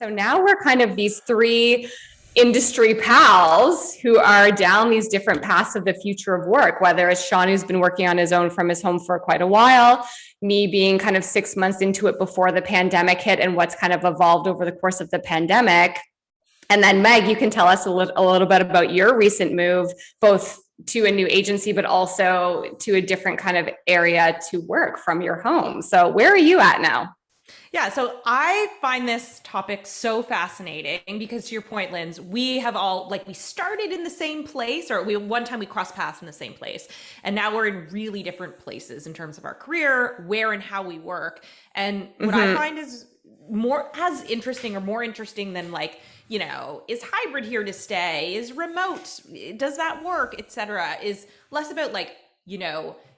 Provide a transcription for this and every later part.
So now we're kind of these three industry pals who are down these different paths of the future of work, whether it's Sean, who's been working on his own from his home for quite a while, me being kind of 6 months into it before the pandemic hit and what's kind of evolved over the course of the pandemic. And then Meg, you can tell us a little bit about your recent move, both to a new agency, but also to a different kind of area to work from your home. So where are you at now? Yeah, so I find this topic so fascinating because to your point, Linz, we have all we started in the same place, or we one time we crossed paths in the same place. And now we're in really different places in terms of our career, where and how we work. And what I find is more as interesting or more interesting than is hybrid here to stay? Is remote? Does that work? Etc. Is less about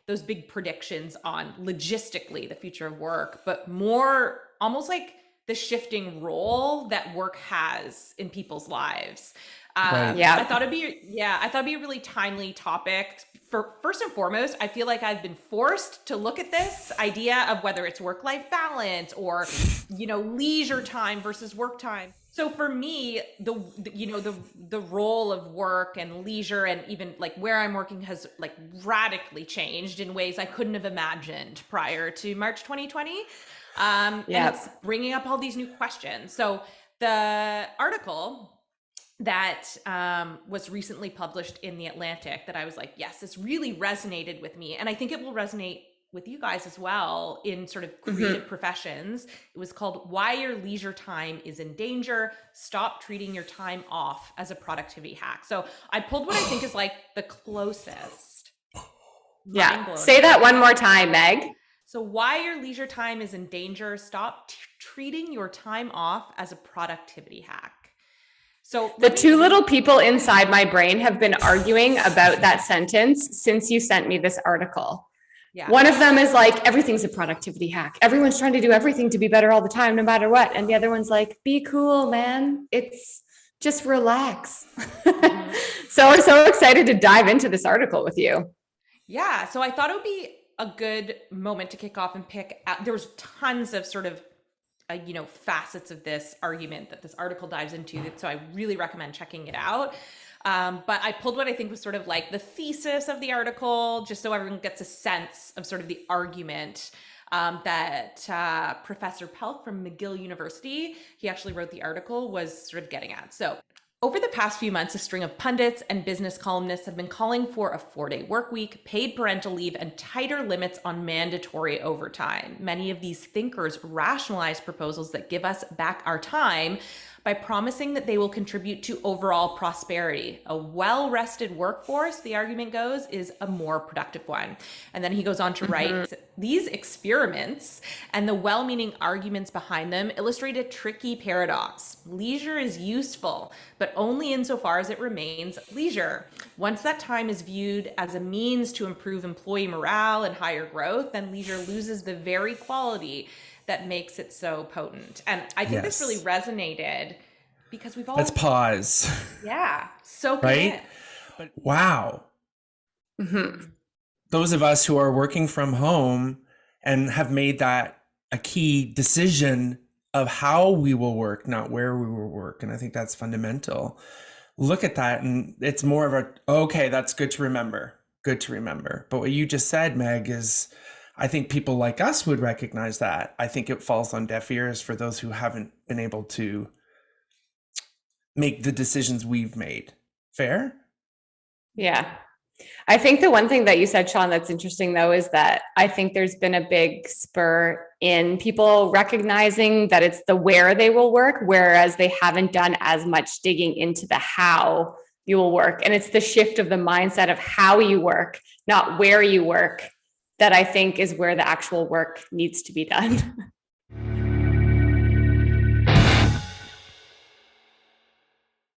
those big predictions on logistically the future of work, but more almost like the shifting role that work has in people's lives. Right. I thought it'd be a really timely topic. For first and foremost, I feel like I've been forced to look at this idea of whether it's work-life balance or leisure time versus work time. So for me, the role of work and leisure and even where I'm working has radically changed in ways I couldn't have imagined prior to March 2020. And it's bringing up all these new questions. So the article that was recently published in The Atlantic that I was like, yes, this really resonated with me. And I think it will resonate with you guys as well in sort of creative professions. It was called Why Your Leisure Time is in Danger. Stop treating your time off as a productivity hack. So I pulled what I think is the closest. Yeah. Say that one more time, Meg. So why your leisure time is in danger. Stop treating your time off as a productivity hack. So the two little people inside my brain have been arguing about that sentence since you sent me this article. Yeah. One of them is everything's a productivity hack. Everyone's trying to do everything to be better all the time, no matter what. And the other one's like, be cool, man. It's just relax. So we're so excited to dive into this article with you. Yeah. So I thought it would be a good moment to kick off and pick out. There was tons of sort of facets of this argument that this article dives into. So I really recommend checking it out. But I pulled what I think was sort of the thesis of the article, just so everyone gets a sense of sort of the argument that Professor Pelk from McGill University, he actually wrote the article, was sort of getting at. So over the past few months, a string of pundits and business columnists have been calling for a 4-day work week, paid parental leave, and tighter limits on mandatory overtime. Many of these thinkers rationalize proposals that give us back our time by promising that they will contribute to overall prosperity. A well-rested workforce, the argument goes, is a more productive one. And then he goes on to write, these experiments and the well-meaning arguments behind them illustrate a tricky paradox. Leisure is useful, but only insofar as it remains leisure. Once that time is viewed as a means to improve employee morale and higher growth, then leisure loses the very quality that makes it so potent. And I think this really resonated because we've all... Let's pause. Yeah. So right? But wow. Those of us who are working from home and have made that a key decision of how we will work, not where we will work. And I think that's fundamental. Look at that. And it's more of okay, that's good to remember. Good to remember. But what you just said, Meg, is... I think people like us would recognize that. I think it falls on deaf ears for those who haven't been able to make the decisions we've made. Fair? Yeah. I think the one thing that you said, Sean, that's interesting though, is that I think there's been a big spur in people recognizing that it's the where they will work, whereas they haven't done as much digging into the how you will work. And it's the shift of the mindset of how you work, not where you work, that I think is where the actual work needs to be done.